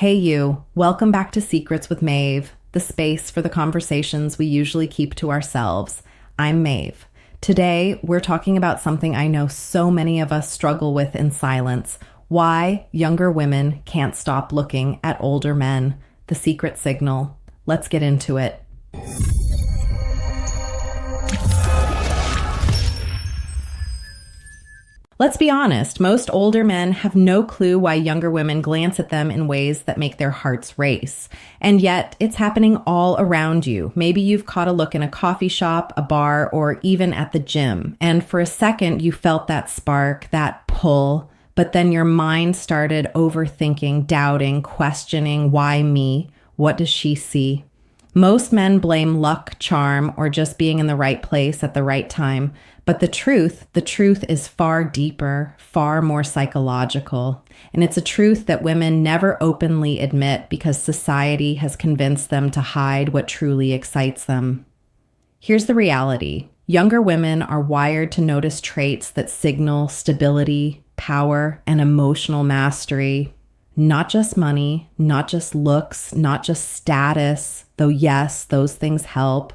Hey you, welcome back to Secrets with Maeve, the space for the conversations we usually keep to ourselves. I'm Maeve. Today, we're talking about something I know so many of us struggle with in silence: why younger women can't stop looking at older men, the secret signal. Let's get into it. Let's be honest, most older men have no clue why younger women glance at them in ways that make their hearts race. And yet, it's happening all around you. Maybe you've caught a look in a coffee shop, a bar, or even at the gym. And for a second, you felt that spark, that pull, but then your mind started overthinking, doubting, questioning, why me? What does she see? Most men blame luck, charm, or just being in the right place at the right time. But the truth is far deeper, far more psychological. And it's a truth that women never openly admit because society has convinced them to hide what truly excites them. Here's the reality. Younger women are wired to notice traits that signal stability, power, and emotional mastery. Not just money, not just looks, not just status, though yes, those things help.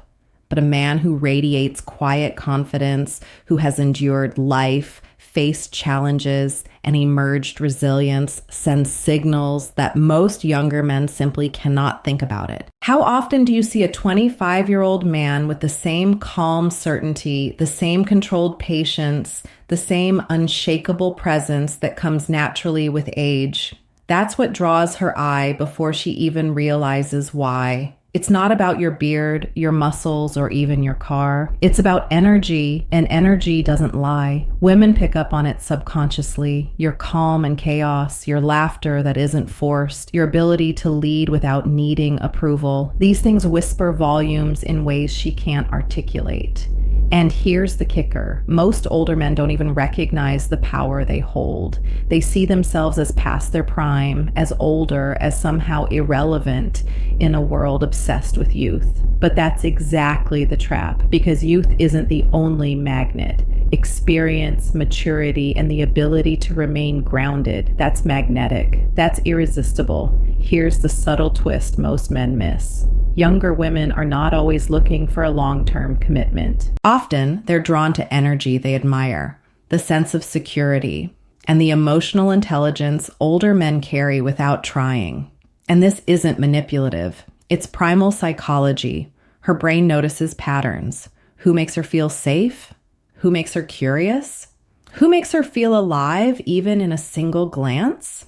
But a man who radiates quiet confidence, who has endured life, faced challenges, and emerged resilience sends signals that most younger men simply cannot think about it. How often do you see a 25-year-old man with the same calm certainty, the same controlled patience, the same unshakable presence that comes naturally with age? That's what draws her eye before she even realizes why. It's not about your beard, your muscles, or even your car. It's about energy, and energy doesn't lie. Women pick up on it subconsciously. Your calm and chaos, your laughter that isn't forced, your ability to lead without needing approval. These things whisper volumes in ways she can't articulate. And here's the kicker. Most older men don't even recognize the power they hold. They see themselves as past their prime, as older, as somehow irrelevant in a world obsessed with youth. But that's exactly the trap, because youth isn't the only magnet. Experience, maturity, and the ability to remain grounded, that's magnetic. That's irresistible. Here's the subtle twist most men miss. Younger women are not always looking for a long-term commitment. Often, they're drawn to energy they admire, the sense of security, and the emotional intelligence older men carry without trying. And this isn't manipulative. It's primal psychology. Her brain notices patterns. Who makes her feel safe? Who makes her curious? Who makes her feel alive even in a single glance?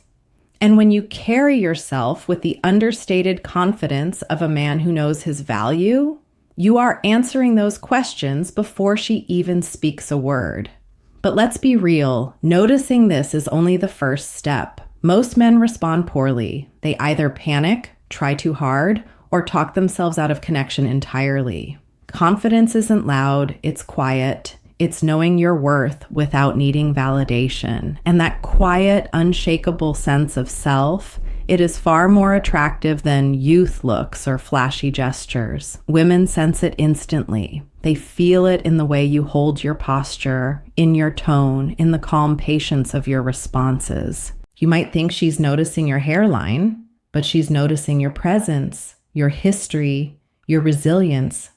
And when you carry yourself with the understated confidence of a man who knows his value, you are answering those questions before she even speaks a word. But let's be real, noticing this is only the first step. Most men respond poorly. They either panic, try too hard, or talk themselves out of connection entirely. Confidence isn't loud, it's quiet. It's knowing your worth without needing validation. And that quiet, unshakable sense of self, it is far more attractive than youth looks or flashy gestures. Women sense it instantly. They feel it in the way you hold your posture, in your tone, in the calm patience of your responses. You might think she's noticing your hairline, but she's noticing your presence, your history, your resilience.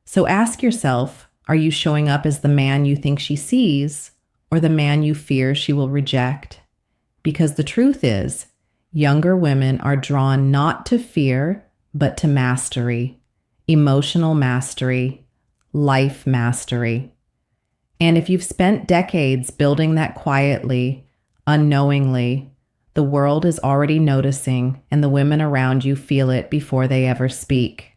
So ask yourself, are you showing up as the man you think she sees, or the man you fear she will reject? Because the truth is, younger women are drawn not to fear, but to mastery, emotional mastery, life mastery. And if you've spent decades building that quietly, unknowingly, the world is already noticing, and the women around you feel it before they ever speak.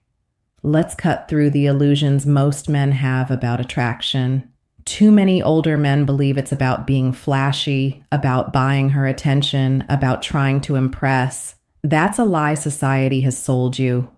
Let's cut through the illusions most men have about attraction. Too many older men believe it's about being flashy, about buying her attention, about trying to impress. That's a lie society has sold you.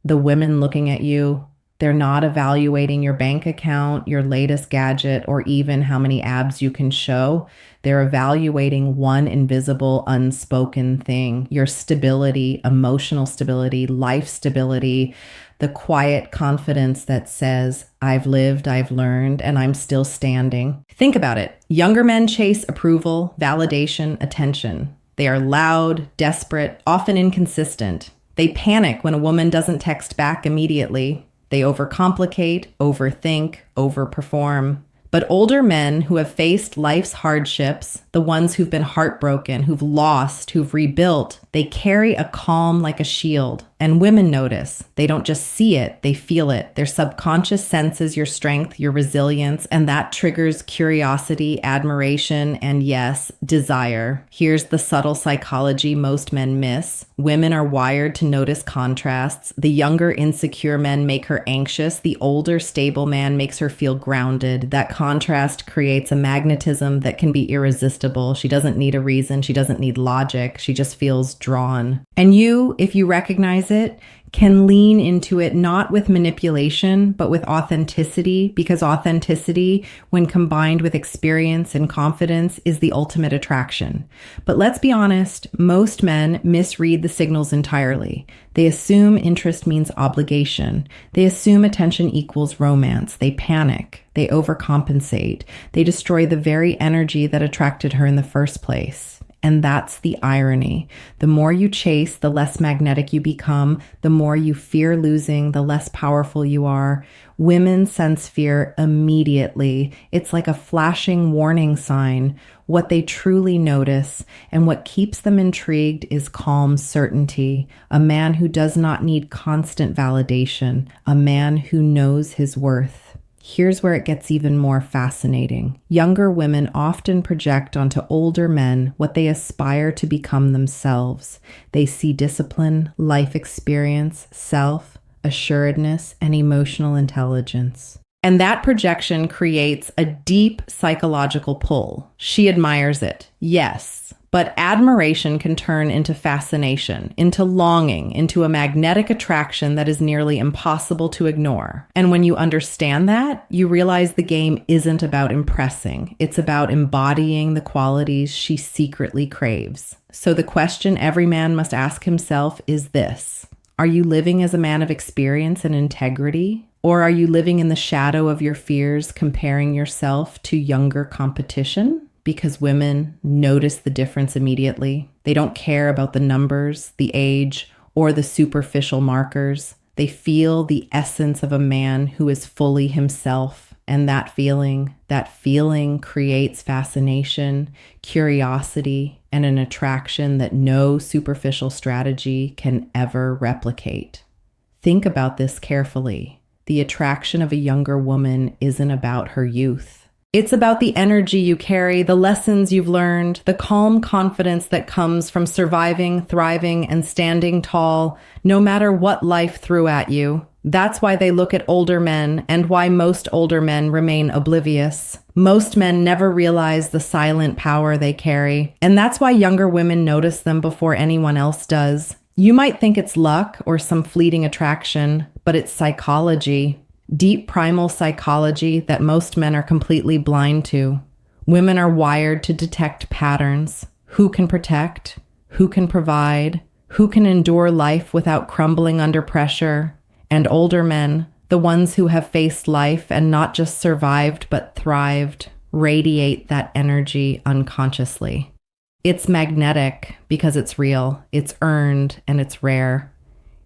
The women looking at you, they're not evaluating your bank account, your latest gadget, or even how many abs you can show. They're evaluating one invisible, unspoken thing: your stability, emotional stability, life stability, the quiet confidence that says, I've lived, I've learned, and I'm still standing. Think about it. Younger men chase approval, validation, attention. They are loud, desperate, often inconsistent. They panic when a woman doesn't text back immediately. They overcomplicate, overthink, overperform. But older men who have faced life's hardships, the ones who've been heartbroken, who've lost, who've rebuilt, they carry a calm like a shield. And women notice. They don't just see it, they feel it. Their subconscious senses your strength, your resilience, and that triggers curiosity, admiration, and yes, desire. Here's the subtle psychology most men miss. Women are wired to notice contrasts. The younger, insecure men make her anxious. The older, stable man makes her feel grounded. That contrast creates a magnetism that can be irresistible. She doesn't need a reason. She doesn't need logic. She just feels drawn. And you, if you recognize it, can lean into it not with manipulation, but with authenticity, because authenticity, when combined with experience and confidence, is the ultimate attraction. But let's be honest, most men misread the signals entirely. They assume interest means obligation. They assume attention equals romance. They panic. They overcompensate. They destroy the very energy that attracted her in the first place. And that's the irony. The more you chase, the less magnetic you become. The more you fear losing, the less powerful you are. Women sense fear immediately. It's like a flashing warning sign. What they truly notice and what keeps them intrigued is calm certainty. A man who does not need constant validation. A man who knows his worth. Here's where it gets even more fascinating. Younger women often project onto older men what they aspire to become themselves. They see discipline, life experience, self-assuredness, and emotional intelligence. And that projection creates a deep psychological pull. She admires it, yes. But admiration can turn into fascination, into longing, into a magnetic attraction that is nearly impossible to ignore. And when you understand that, you realize the game isn't about impressing. It's about embodying the qualities she secretly craves. So the question every man must ask himself is this: are you living as a man of experience and integrity? Or are you living in the shadow of your fears, comparing yourself to younger competition? Because women notice the difference immediately. They don't care about the numbers, the age, or the superficial markers. They feel the essence of a man who is fully himself. And that feeling creates fascination, curiosity, and an attraction that no superficial strategy can ever replicate. Think about this carefully. The attraction of a younger woman isn't about her youth. It's about the energy you carry, the lessons you've learned, the calm confidence that comes from surviving, thriving, and standing tall, no matter what life threw at you. That's why they look at older men and why most older men remain oblivious. Most men never realize the silent power they carry, and that's why younger women notice them before anyone else does. You might think it's luck or some fleeting attraction, but it's psychology. Deep primal psychology that most men are completely blind to. Women are wired to detect patterns. Who can protect? Who can provide? Who can endure life without crumbling under pressure? And older men, the ones who have faced life and not just survived but thrived, radiate that energy unconsciously. It's magnetic because it's real, it's earned, and it's rare.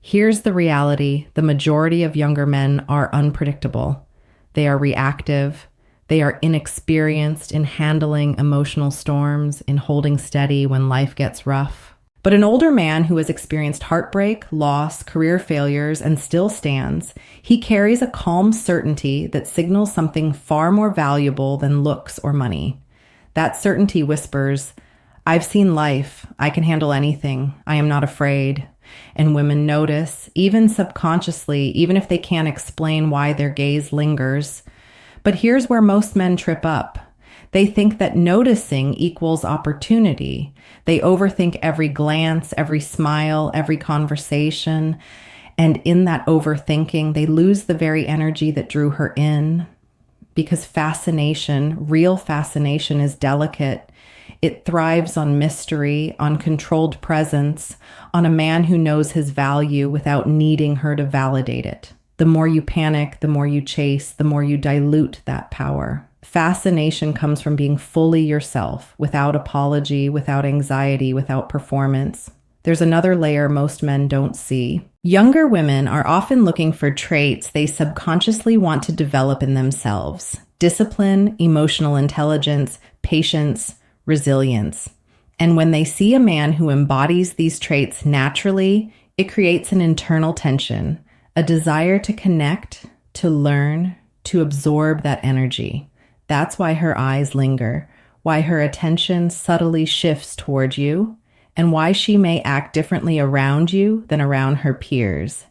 Here's the reality: the majority of younger men are unpredictable. They are reactive. They are inexperienced in handling emotional storms, in holding steady when life gets rough. But an older man who has experienced heartbreak, loss, career failures, and still stands, he carries a calm certainty that signals something far more valuable than looks or money. That certainty whispers, "I've seen life. I can handle anything. I am not afraid." And women notice, even subconsciously, even if they can't explain why their gaze lingers. But here's where most men trip up. They think that noticing equals opportunity. They overthink every glance, every smile, every conversation. And in that overthinking, they lose the very energy that drew her in. Because fascination, real fascination, is delicate. It thrives on mystery, on controlled presence, on a man who knows his value without needing her to validate it. The more you panic, the more you chase, the more you dilute that power. Fascination comes from being fully yourself, without apology, without anxiety, without performance. There's another layer most men don't see. Younger women are often looking for traits they subconsciously want to develop in themselves: discipline, emotional intelligence, patience, resilience. And when they see a man who embodies these traits naturally, it creates an internal tension, a desire to connect, to learn, to absorb that energy. That's why her eyes linger, why her attention subtly shifts toward you, and why she may act differently around you than around her peers.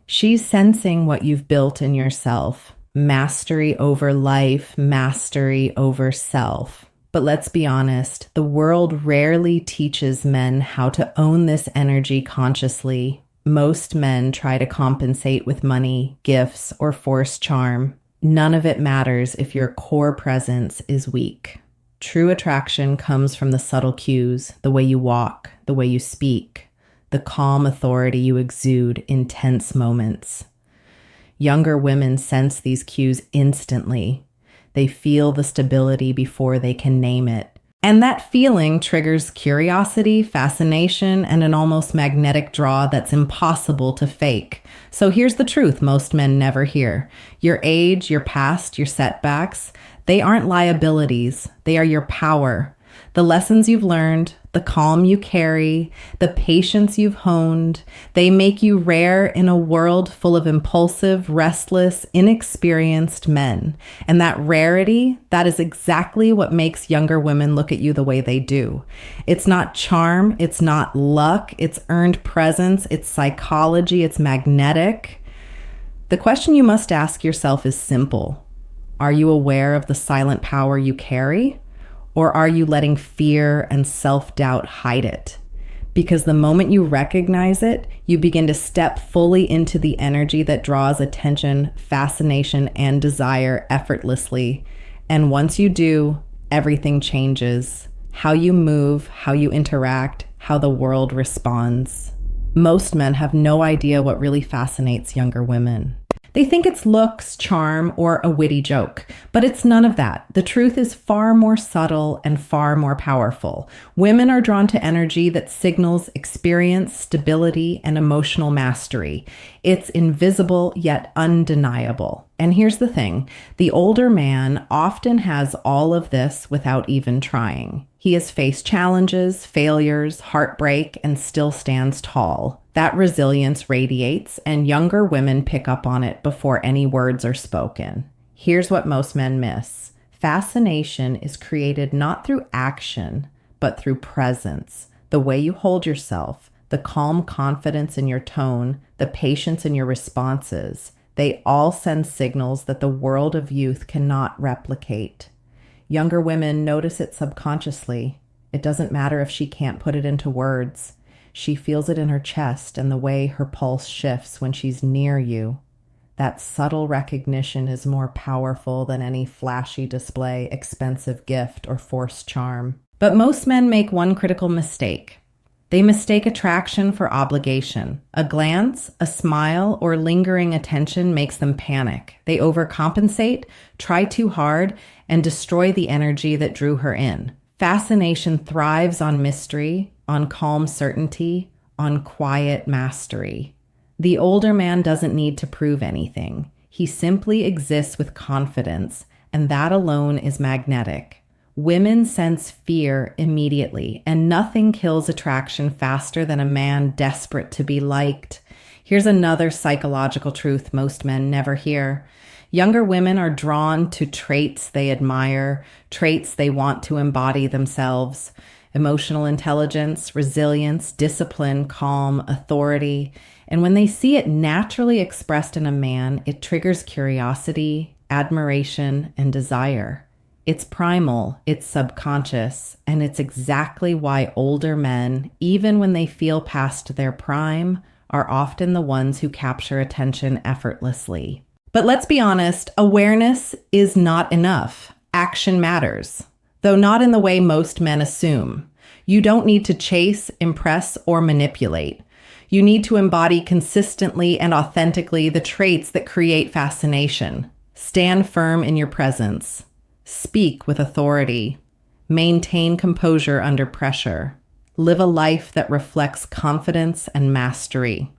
She's sensing what you've built in yourself: mastery over life, mastery over self. But let's be honest, the world rarely teaches men how to own this energy consciously. Most men try to compensate with money, gifts, or forced charm. None of it matters if your core presence is weak. True attraction comes from the subtle cues, the way you walk, the way you speak, the calm authority you exude in tense moments. Younger women sense these cues instantly. They feel the stability before they can name it. And that feeling triggers curiosity, fascination, and an almost magnetic draw that's impossible to fake. So here's the truth most men never hear. Your age, your past, your setbacks, they aren't liabilities. They are your power. The lessons you've learned, the calm you carry, the patience you've honed, they make you rare in a world full of impulsive, restless, inexperienced men. And that rarity, that is exactly what makes younger women look at you the way they do. It's not charm, it's not luck, it's earned presence, it's psychology, it's magnetic. The question you must ask yourself is simple. Are you aware of the silent power you carry? Or are you letting fear and self-doubt hide it? Because the moment you recognize it, you begin to step fully into the energy that draws attention, fascination, and desire effortlessly. And once you do, everything changes. How you move, how you interact, how the world responds. Most men have no idea what really fascinates younger women. They think it's looks, charm, or a witty joke, but it's none of that. The truth is far more subtle and far more powerful. Women are drawn to energy that signals experience, stability, and emotional mastery. It's invisible yet undeniable. And here's the thing, the older man often has all of this without even trying. He has faced challenges, failures, heartbreak, and still stands tall. That resilience radiates, and younger women pick up on it before any words are spoken. Here's what most men miss. Fascination is created not through action, but through presence. The way you hold yourself, the calm confidence in your tone, the patience in your responses, they all send signals that the world of youth cannot replicate. Younger women notice it subconsciously. It doesn't matter if she can't put it into words. She feels it in her chest and the way her pulse shifts when she's near you. That subtle recognition is more powerful than any flashy display, expensive gift, or forced charm. But most men make one critical mistake. They mistake attraction for obligation. A glance, a smile, or lingering attention makes them panic. They overcompensate, try too hard, and destroy the energy that drew her in. Fascination thrives on mystery, on calm certainty, on quiet mastery. The older man doesn't need to prove anything. He simply exists with confidence, and that alone is magnetic. Women sense fear immediately, and nothing kills attraction faster than a man desperate to be liked. Here's another psychological truth most men never hear. Younger women are drawn to traits they admire, traits they want to embody themselves. Emotional intelligence, resilience, discipline, calm, authority. And when they see it naturally expressed in a man, it triggers curiosity, admiration, and desire. It's primal, it's subconscious, and it's exactly why older men, even when they feel past their prime, are often the ones who capture attention effortlessly. But let's be honest, awareness is not enough. Action matters, though not in the way most men assume. You don't need to chase, impress, or manipulate. You need to embody consistently and authentically the traits that create fascination. Stand firm in your presence. Speak with authority. Maintain composure under pressure. Live a life that reflects confidence and mastery.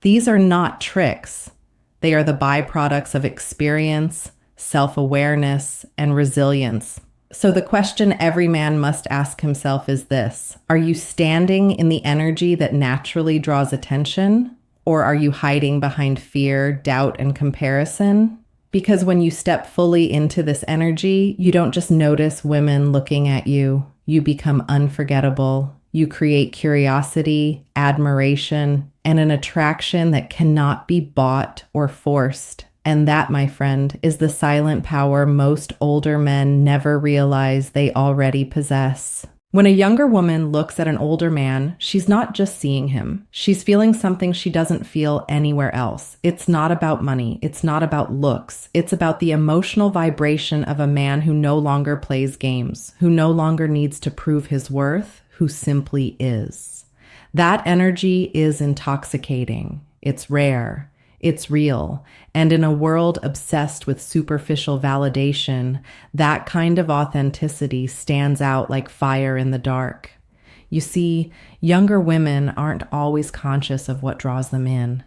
These are not tricks. They are the byproducts of experience, self-awareness, and resilience. So the question every man must ask himself is this: are you standing in the energy that naturally draws attention? Or are you hiding behind fear, doubt, and comparison? Because when you step fully into this energy, you don't just notice women looking at you. You become unforgettable. You create curiosity, admiration, and an attraction that cannot be bought or forced. And that, my friend, is the silent power most older men never realize they already possess. When a younger woman looks at an older man, she's not just seeing him. She's feeling something she doesn't feel anywhere else. It's not about money. It's not about looks. It's about the emotional vibration of a man who no longer plays games, who no longer needs to prove his worth, who simply is. That energy is intoxicating. It's rare. It's real. And in a world obsessed with superficial validation, that kind of authenticity stands out like fire in the dark. You see, younger women aren't always conscious of what draws them in.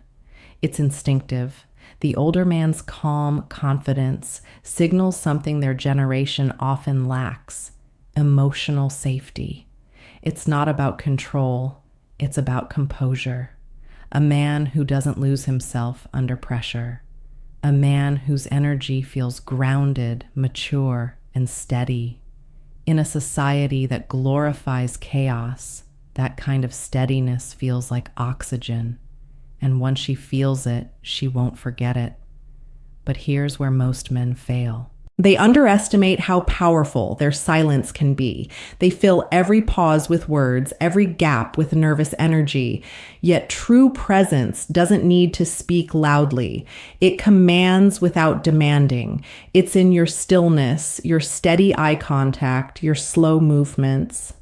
It's instinctive. The older man's calm confidence signals something their generation often lacks: emotional safety. It's not about control. It's about composure. A man who doesn't lose himself under pressure. A man whose energy feels grounded, mature, and steady. In a society that glorifies chaos, that kind of steadiness feels like oxygen. And once she feels it, she won't forget it. But here's where most men fail. They underestimate how powerful their silence can be. They fill every pause with words, every gap with nervous energy. Yet true presence doesn't need to speak loudly. It commands without demanding. It's in your stillness, your steady eye contact, your slow movements.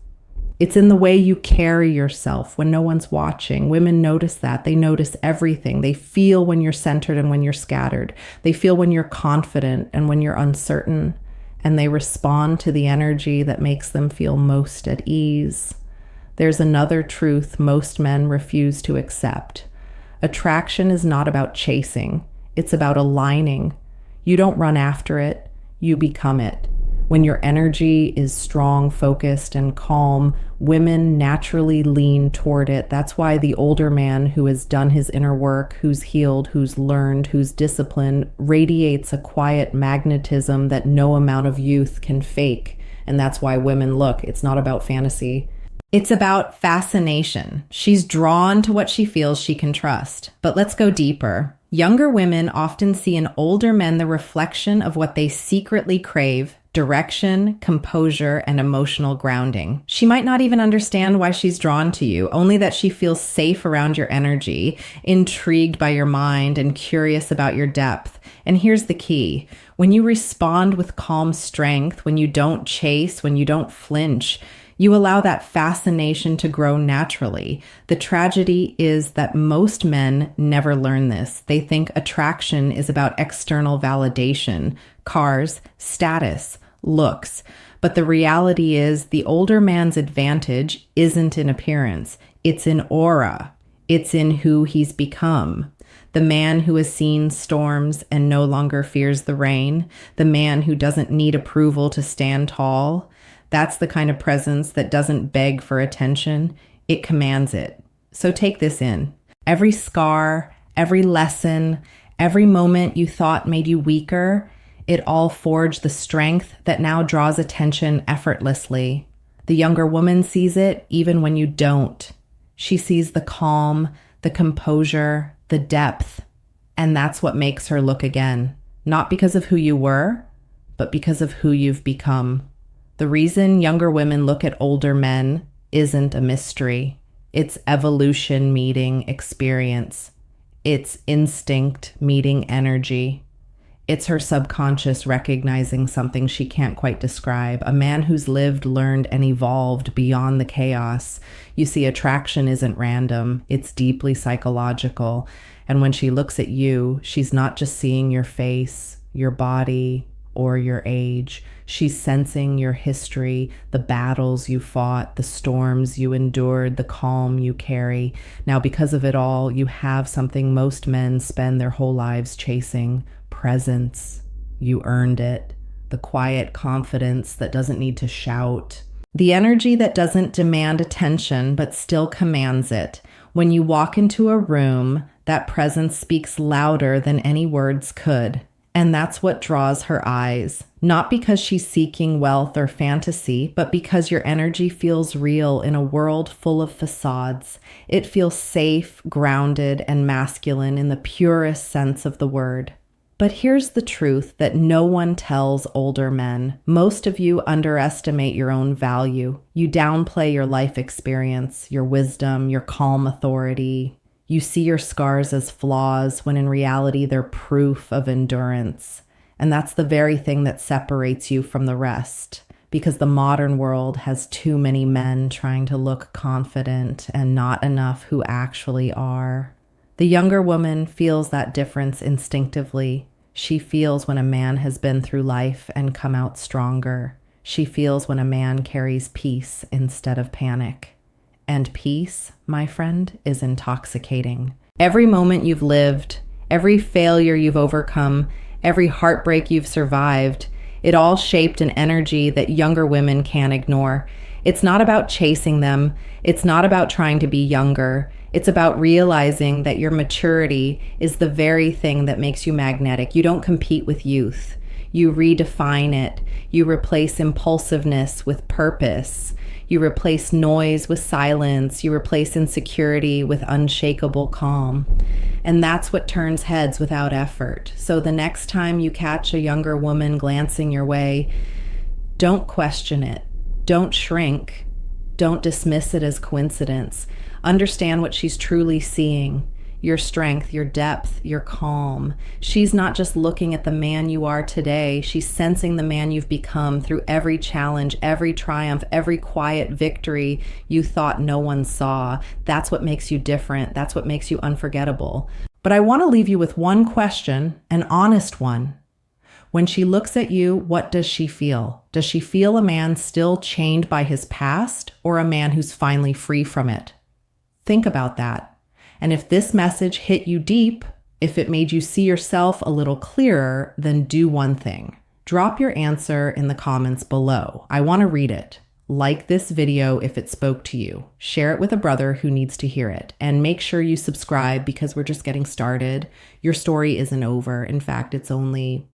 It's in the way you carry yourself when no one's watching. Women notice that. They notice everything. They feel when you're centered and when you're scattered. They feel when you're confident and when you're uncertain. And they respond to the energy that makes them feel most at ease. There's another truth most men refuse to accept. Attraction is not about chasing. It's about aligning. You don't run after it. You become it. When your energy is strong, focused, and calm, women naturally lean toward it. That's why the older man who has done his inner work, who's healed, who's learned, who's disciplined, radiates a quiet magnetism that no amount of youth can fake. And that's why women look. It's not about fantasy. It's about fascination. She's drawn to what she feels she can trust. But let's go deeper. Younger women often see in older men the reflection of what they secretly crave: direction, composure, and emotional grounding. She might not even understand why she's drawn to you, only that she feels safe around your energy, intrigued by your mind, and curious about your depth. And here's the key. When you respond with calm strength, when you don't chase, when you don't flinch, you allow that fascination to grow naturally. The tragedy is that most men never learn this. They think attraction is about external validation, cars, status, looks. But the reality is the older man's advantage isn't in appearance. It's in aura. It's in who he's become. The man who has seen storms and no longer fears the rain. The man who doesn't need approval to stand tall. That's the kind of presence that doesn't beg for attention. It commands it. So take this in. Every scar, every lesson, every moment you thought made you weaker, it all forged the strength that now draws attention effortlessly. The younger woman sees it even when you don't. She sees the calm, the composure, the depth. And that's what makes her look again. Not because of who you were, but because of who you've become. The reason younger women look at older men isn't a mystery. It's evolution meeting experience. It's instinct meeting energy. It's her subconscious recognizing something she can't quite describe. A man who's lived, learned, and evolved beyond the chaos. You see, attraction isn't random. It's deeply psychological. And when she looks at you, she's not just seeing your face, your body, or your age. She's sensing your history, the battles you fought, the storms you endured, the calm you carry. Now, because of it all, you have something most men spend their whole lives chasing: presence. You earned it. The quiet confidence that doesn't need to shout. The energy that doesn't demand attention but still commands it. When you walk into a room, that presence speaks louder than any words could. And that's what draws her eyes. Not because she's seeking wealth or fantasy, but because your energy feels real in a world full of facades. It feels safe, grounded, and masculine in the purest sense of the word. But here's the truth that no one tells older men. Most of you underestimate your own value. You downplay your life experience, your wisdom, your calm authority. You see your scars as flaws when in reality they're proof of endurance. And that's the very thing that separates you from the rest. Because the modern world has too many men trying to look confident and not enough who actually are. The younger woman feels that difference instinctively. She feels when a man has been through life and come out stronger. She feels when a man carries peace instead of panic. And peace, my friend, is intoxicating. Every moment you've lived, every failure you've overcome, every heartbreak you've survived, it all shaped an energy that younger women can't ignore. It's not about chasing them. It's not about trying to be younger. It's about realizing that your maturity is the very thing that makes you magnetic. You don't compete with youth. You redefine it. You replace impulsiveness with purpose. You replace noise with silence. You replace insecurity with unshakable calm. And that's what turns heads without effort. So the next time you catch a younger woman glancing your way, don't question it. Don't shrink. Don't dismiss it as coincidence. Understand what she's truly seeing. Your strength, your depth, your calm. She's not just looking at the man you are today. She's sensing the man you've become through every challenge, every triumph, every quiet victory you thought no one saw. That's what makes you different. That's what makes you unforgettable. But I want to leave you with one question, an honest one. When she looks at you, what does she feel? Does she feel a man still chained by his past, or a man who's finally free from it? Think about that. And if this message hit you deep, if it made you see yourself a little clearer, then do one thing. Drop your answer in the comments below. I want to read it. Like this video if it spoke to you. Share it with a brother who needs to hear it. And make sure you subscribe because we're just getting started. Your story isn't over. In fact, it's only